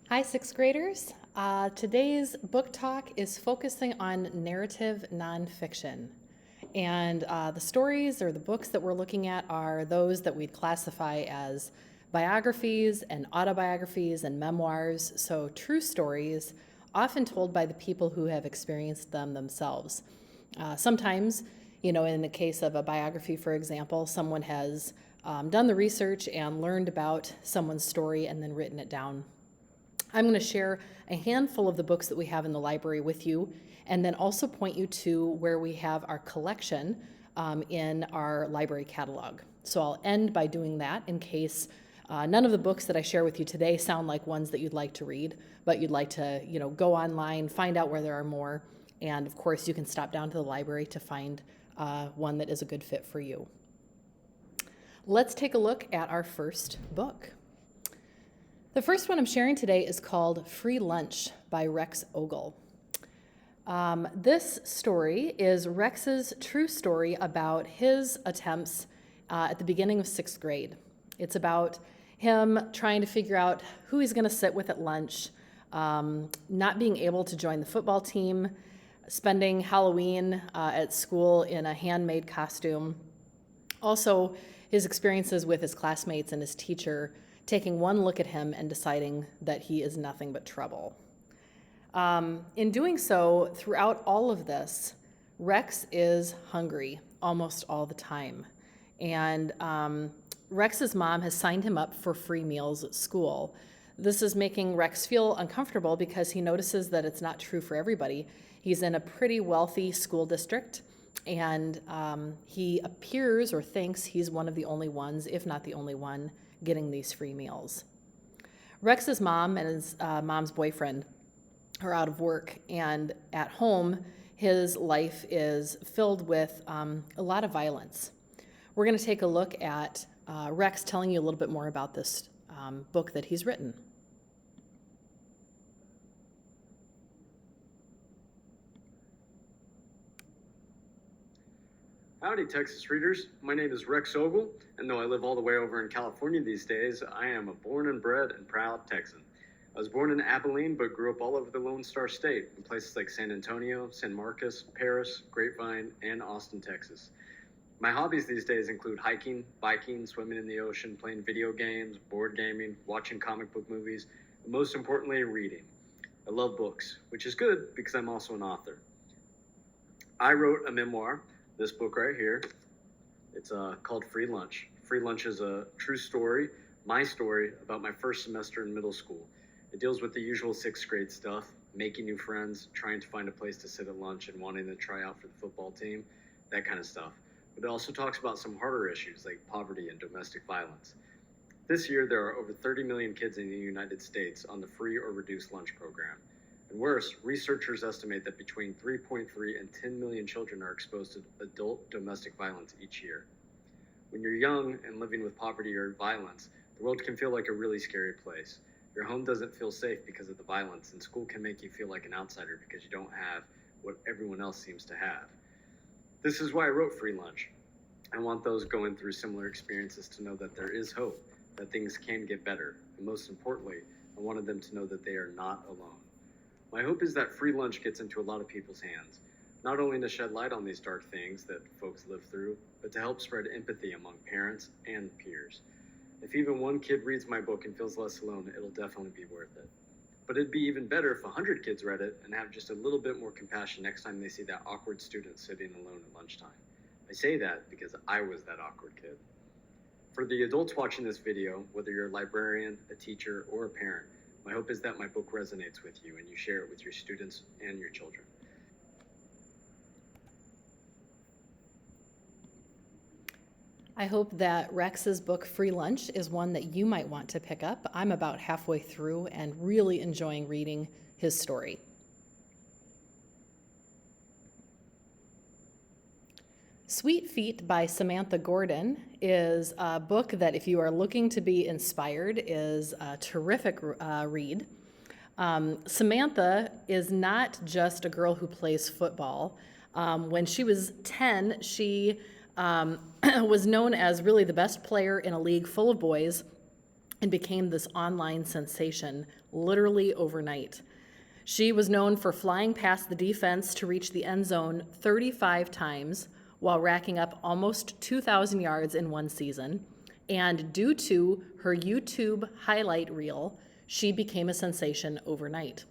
Hi, sixth graders. Today's book talk is focusing on narrative nonfiction. And the stories or the books that we're looking at are those that we'd classify as biographies and autobiographies and memoirs, so true stories, often told by the people who have experienced them themselves. Sometimes, in the case of a biography, for example, someone has done the research and learned about someone's story and then written it down. I'm going to share a handful of the books that we have in the library with you, and then also point you to where we have our collection in our library catalog. So I'll end by doing that in case none of the books that I share with you today sound like ones that you'd like to read, but you'd like to, go online, find out where there are more, and of course you can stop down to the library to find one that is a good fit for you. Let's take a look at our first book. The first one I'm sharing today is called Free Lunch by Rex Ogle. This story is Rex's true story about his attempts at the beginning of sixth grade. It's about him trying to figure out who he's going to sit with at lunch, not being able to join the football team, spending Halloween at school in a handmade costume. Also, his experiences with his classmates and his teacher taking one look at him and deciding that he is nothing but trouble. In doing so, throughout all of this, Rex is hungry almost all the time. And Rex's mom has signed him up for free meals at school. This is making Rex feel uncomfortable because he notices that it's not true for everybody. He's in a pretty wealthy school district, and he appears or thinks he's one of the only ones, if not the only one, getting these free meals. Rex's mom and his mom's boyfriend are out of work, and at home, his life is filled with a lot of violence. We're going to take a look at Rex telling you a little bit more about this book that he's written. Howdy, Texas readers. My name is Rex Ogle, and though I live all the way over in California these days, I am a born and bred and proud Texan. I was born in Abilene, but grew up all over the Lone Star State, in places like San Antonio, San Marcos, Paris, Grapevine, and Austin, Texas. My hobbies these days include hiking, biking, swimming in the ocean, playing video games, board gaming, watching comic book movies, and most importantly, reading. I love books, which is good because I'm also an author. I wrote a memoir, this book right here. It's called Free Lunch. Free Lunch is a true story, my story, about my first semester in middle school. It deals with the usual sixth grade stuff, making new friends, trying to find a place to sit at lunch and wanting to try out for the football team, that kind of stuff. But it also talks about some harder issues like poverty and domestic violence. This year, there are over 30 million kids in the United States on the free or reduced lunch program. And worse, researchers estimate that between 3.3 and 10 million children are exposed to adult domestic violence each year. When you're young and living with poverty or violence, the world can feel like a really scary place. Your home doesn't feel safe because of the violence, and school can make you feel like an outsider because you don't have what everyone else seems to have. This is why I wrote Free Lunch. I want those going through similar experiences to know that there is hope, that things can get better, and most importantly, I wanted them to know that they are not alone. My hope is that Free Lunch gets into a lot of people's hands, not only to shed light on these dark things that folks live through, but to help spread empathy among parents and peers. If even one kid reads my book and feels less alone, it'll definitely be worth it. But it'd be even better if 100 kids read it and have just a little bit more compassion next time they see that awkward student sitting alone at lunchtime. I say that because I was that awkward kid. For the adults watching this video, whether you're a librarian, a teacher, or a parent, my hope is that my book resonates with you and you share it with your students and your children. I hope that Rex's book, Free Lunch, is one that you might want to pick up. I'm about halfway through and really enjoying reading his story. Sweet Feet by Samantha Gordon is a book that, if you are looking to be inspired, is a terrific read. Samantha is not just a girl who plays football. When she was 10, she was known as really the best player in a league full of boys, and became this online sensation literally overnight. She was known for flying past the defense to reach the end zone 35 times while racking up almost 2,000 yards in one season. And due to her YouTube highlight reel, she became a sensation overnight.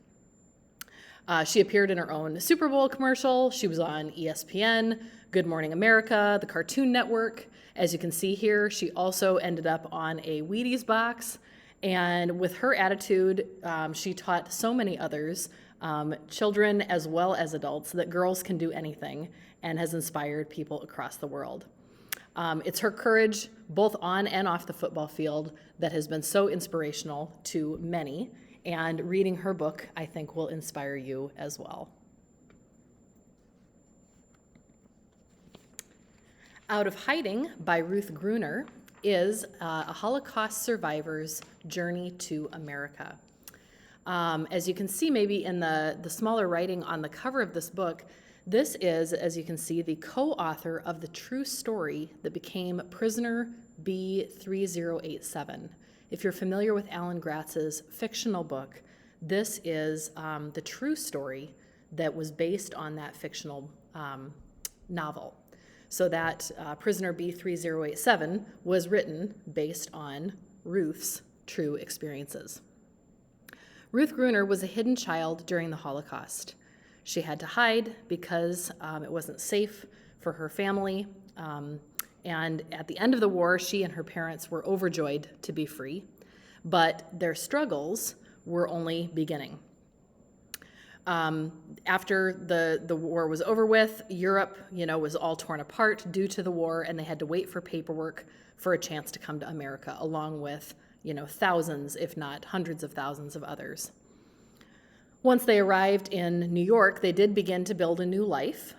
She appeared in her own Super Bowl commercial. She was on ESPN, Good Morning America, the Cartoon Network. As you can see here, she also ended up on a Wheaties box. And with her attitude, she taught so many others, children as well as adults, that girls can do anything, and has inspired people across the world. It's her courage, both on and off the football field, that has been so inspirational to many. And reading her book, I think, will inspire you as well. Out of Hiding by Ruth Gruner is a Holocaust survivor's journey to America. As you can see maybe in the smaller writing on the cover of this book, this is, as you can see, the co-author of the true story that became Prisoner B3087. If you're familiar with Alan Gratz's fictional book, this is the true story that was based on that fictional novel. So that Prisoner B3087 was written based on Ruth's true experiences. Ruth Gruner was a hidden child during the Holocaust. She had to hide because it wasn't safe for her family. And at the end of the war, she and her parents were overjoyed to be free, but their struggles were only beginning. After the war was over with, Europe, was all torn apart due to the war, and they had to wait for paperwork for a chance to come to America, along with, thousands, if not hundreds of thousands of others. Once they arrived in New York, they did begin to build a new life,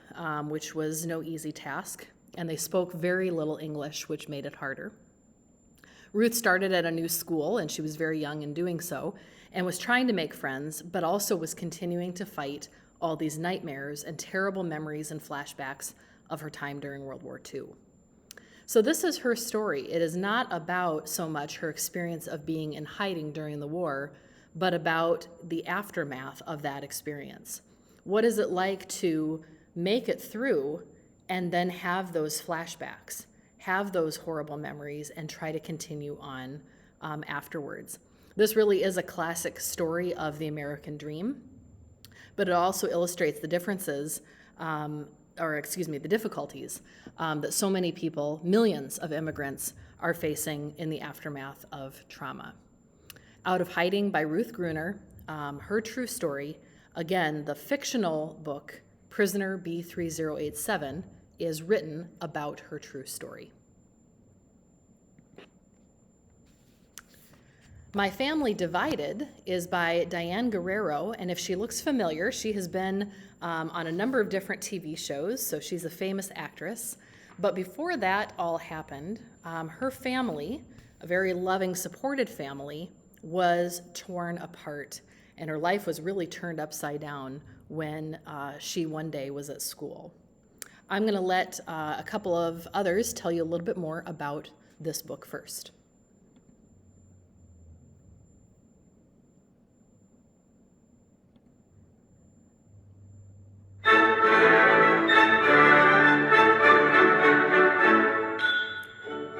which was no easy task, and they spoke very little English, which made it harder. Ruth started at a new school, and she was very young in doing so, and was trying to make friends, but also was continuing to fight all these nightmares and terrible memories and flashbacks of her time during World War II. So this is her story. It is not about so much her experience of being in hiding during the war, but about the aftermath of that experience. What is it like to make it through and then have those flashbacks, have those horrible memories, and try to continue on afterwards? This really is a classic story of the American dream, but it also illustrates the differences, the difficulties that so many people, millions of immigrants, are facing in the aftermath of trauma. Out of Hiding by Ruth Gruner, her true story, again, the fictional book, Prisoner B3087, is written about her true story. My Family Divided is by Diane Guerrero, and if she looks familiar, she has been on a number of different TV shows, so she's a famous actress. But before that all happened, her family, a very loving, supported family, was torn apart, and her life was really turned upside down when she one day was at school. I'm going to let a couple of others tell you a little bit more about this book first.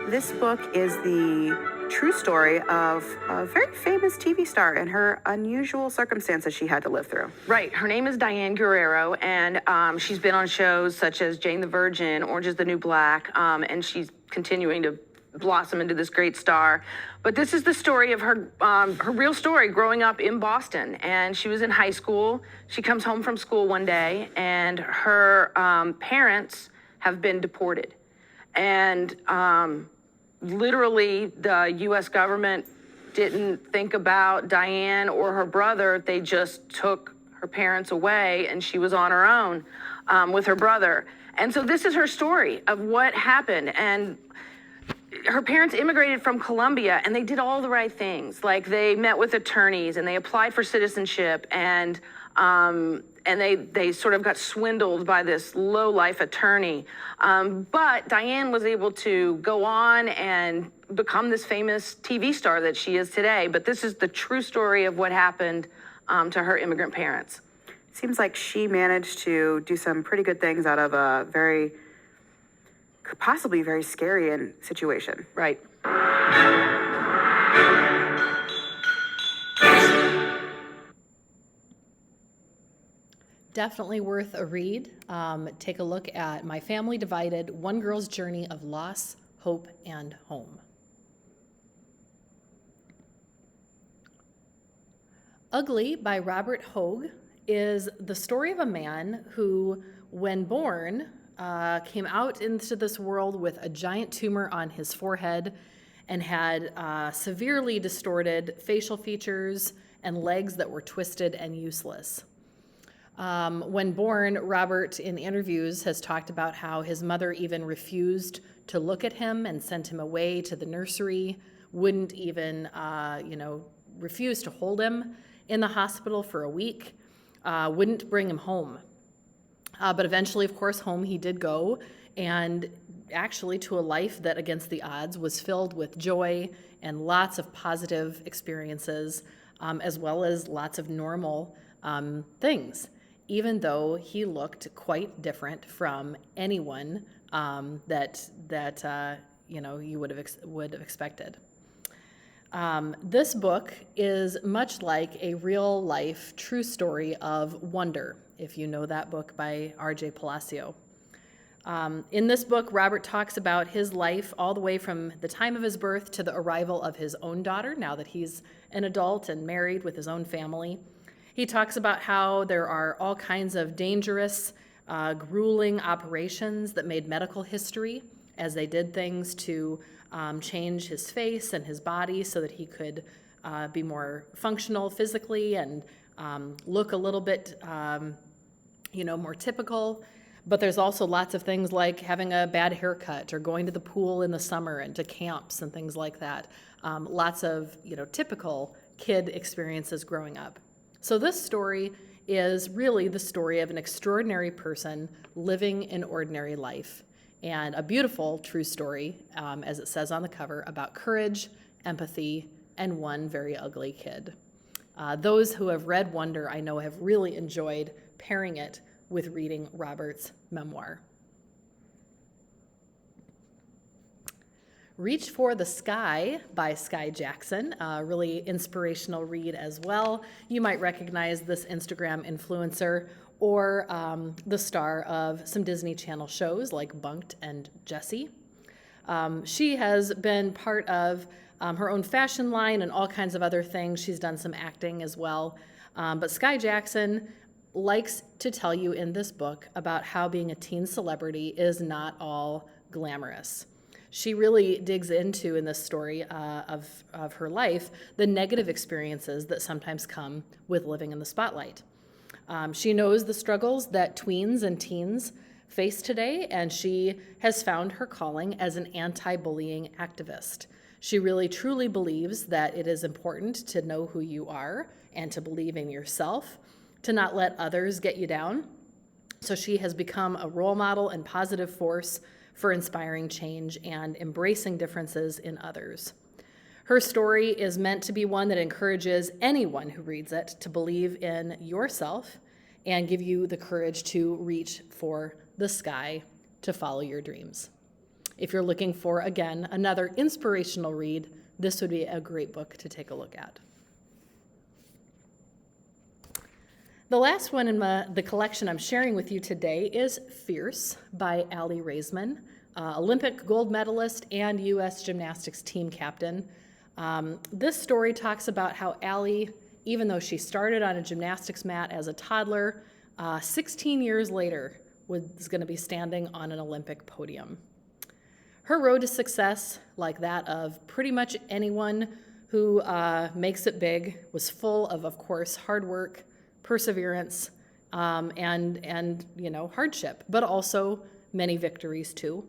This book is the true story of a very famous TV star and her unusual circumstances she had to live through. Right. Her name is Diane Guerrero, and she's been on shows such as Jane the Virgin, Orange is the New Black, and she's continuing to blossom into this great star. But this is the story of her real story growing up in Boston. And she was in high school. She comes home from school one day, and her parents have been deported. And literally, the U.S. government didn't think about Diane or her brother. They just took her parents away, and she was on her own with her brother. And so this is her story of what happened. And her parents immigrated from Colombia, and they did all the right things. Like, they met with attorneys, and they applied for citizenship, and they sort of got swindled by this low-life attorney. But Diane was able to go on and become this famous TV star that she is today. But this is the true story of what happened to her immigrant parents. Seems like she managed to do some pretty good things out of a very, possibly very scary situation. Right. Definitely worth a read. Take a look at My Family Divided, One Girl's Journey of Loss, Hope, and Home. Ugly by Robert Hogue is the story of a man who, when born, came out into this world with a giant tumor on his forehead and had severely distorted facial features and legs that were twisted and useless. When born, Robert, in interviews, has talked about how his mother even refused to look at him and sent him away to the nursery, wouldn't even, refuse to hold him in the hospital for a week, wouldn't bring him home. But eventually, of course, home he did go, and actually to a life that, against the odds, was filled with joy and lots of positive experiences, as well as lots of normal things, even though he looked quite different from anyone that you would have expected. This book is much like a real-life true story of wonder, if you know that book by R.J. Palacio. In this book, Robert talks about his life all the way from the time of his birth to the arrival of his own daughter, now that he's an adult and married with his own family. He talks about how there are all kinds of dangerous, grueling operations that made medical history as they did things to change his face and his body so that he could be more functional physically and look a little bit, more typical. But there's also lots of things like having a bad haircut or going to the pool in the summer and to camps and things like that. Lots of, typical kid experiences growing up. So this story is really the story of an extraordinary person living an ordinary life, and a beautiful true story, as it says on the cover, about courage, empathy, and one very ugly kid. Those who have read Wonder, I know, have really enjoyed pairing it with reading Robert's memoir. Reach for the Sky by Sky Jackson, a really inspirational read as well. You might recognize this Instagram influencer or the star of some Disney Channel shows like Bunked and Jessie. She has been part of her own fashion line and all kinds of other things. She's done some acting as well. But Sky Jackson likes to tell you in this book about how being a teen celebrity is not all glamorous. She really digs into, in this story of her life, the negative experiences that sometimes come with living in the spotlight. She knows the struggles that tweens and teens face today, and she has found her calling as an anti-bullying activist. She really truly believes that it is important to know who you are and to believe in yourself, to not let others get you down. So she has become a role model and positive force for inspiring change and embracing differences in others. Her story is meant to be one that encourages anyone who reads it to believe in yourself and give you the courage to reach for the sky to follow your dreams. If you're looking for, again, another inspirational read, this would be a great book to take a look at. The last one in the collection I'm sharing with you today is Fierce by Aly Raisman, Olympic gold medalist and U.S. gymnastics team captain. This story talks about how Aly, even though she started on a gymnastics mat as a toddler, 16 years later was going to be standing on an Olympic podium. Her road to success, like that of pretty much anyone who makes it big, was full of course, hard work, perseverance, and hardship, but also many victories too.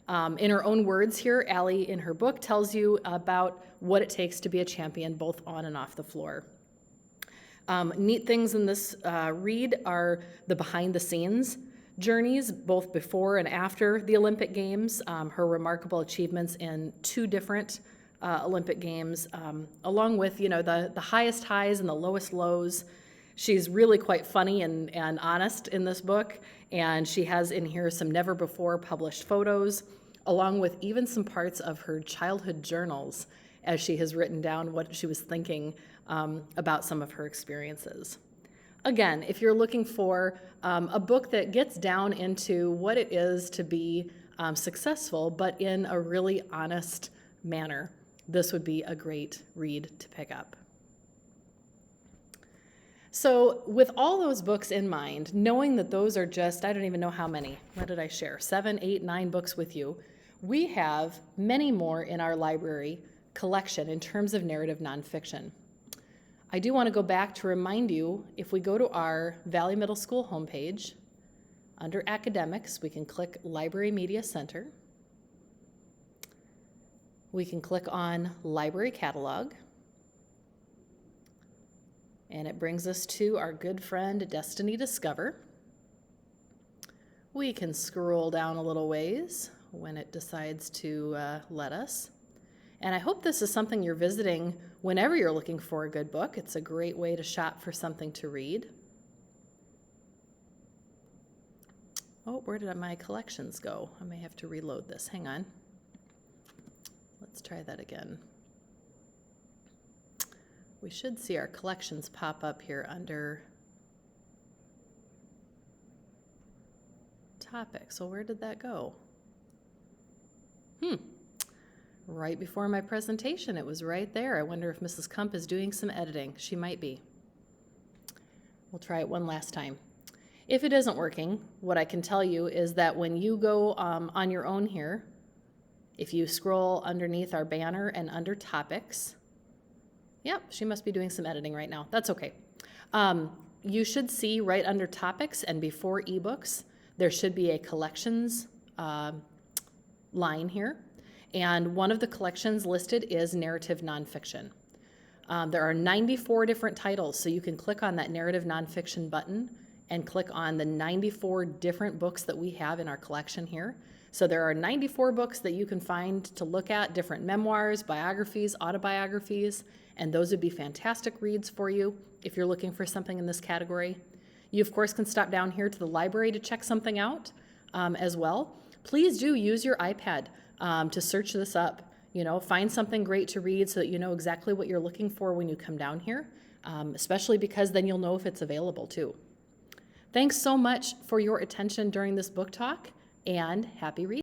In her own words here, Aly, in her book, tells you about what it takes to be a champion both on and off the floor. Neat things in this read are the behind the scenes, journeys, both before and after the Olympic Games, her remarkable achievements in 2 different Olympic Games, along with, you know, the highest highs and the lowest lows. She's really quite funny and honest in this book, and she has in here some never before published photos, along with even some parts of her childhood journals as she has written down what she was thinking about some of her experiences. Again, if you're looking for a book that gets down into what it is to be successful, but in a really honest manner, this would be a great read to pick up. So with all those books in mind, knowing that those are just, I don't even know how many, what did I share, 7, 8, 9 books with you, we have many more in our library collection in terms of narrative nonfiction. I do want to go back to remind you, if we go to our Valley Middle School homepage, under Academics, we can click Library Media Center. We can click on Library Catalog, and it brings us to our good friend Destiny Discover. We can scroll down a little ways when it decides to let us. And I hope this is something you're visiting whenever you're looking for a good book. It's a great way to shop for something to read. Oh, where did my collections go? I may have to reload this. Hang on. Let's try that again. We should see our collections pop up here under topics. So where did that go? Right before my presentation, it was right there. I wonder if Mrs. Kump is doing some editing. She might be. We'll try it one last time. If it isn't working, what I can tell you is that when you go on your own here, if you scroll underneath our banner and under topics, yep, she must be doing some editing right now. That's okay. You should see right under topics and before ebooks, there should be a collections line here. And one of the collections listed is narrative nonfiction. There are 94 different titles, so you can click on that narrative nonfiction button and click on the 94 different books that we have in our collection here. So there are 94 books that you can find to look at, different memoirs, biographies, autobiographies, and those would be fantastic reads for you if you're looking for something in this category. You, of course, can stop down here to the library to check something out as well. Please do use your iPad to search this up. You know, find something great to read so that you know exactly what you're looking for when you come down here, especially because then you'll know if it's available too. Thanks so much for your attention during this book talk, and happy reading.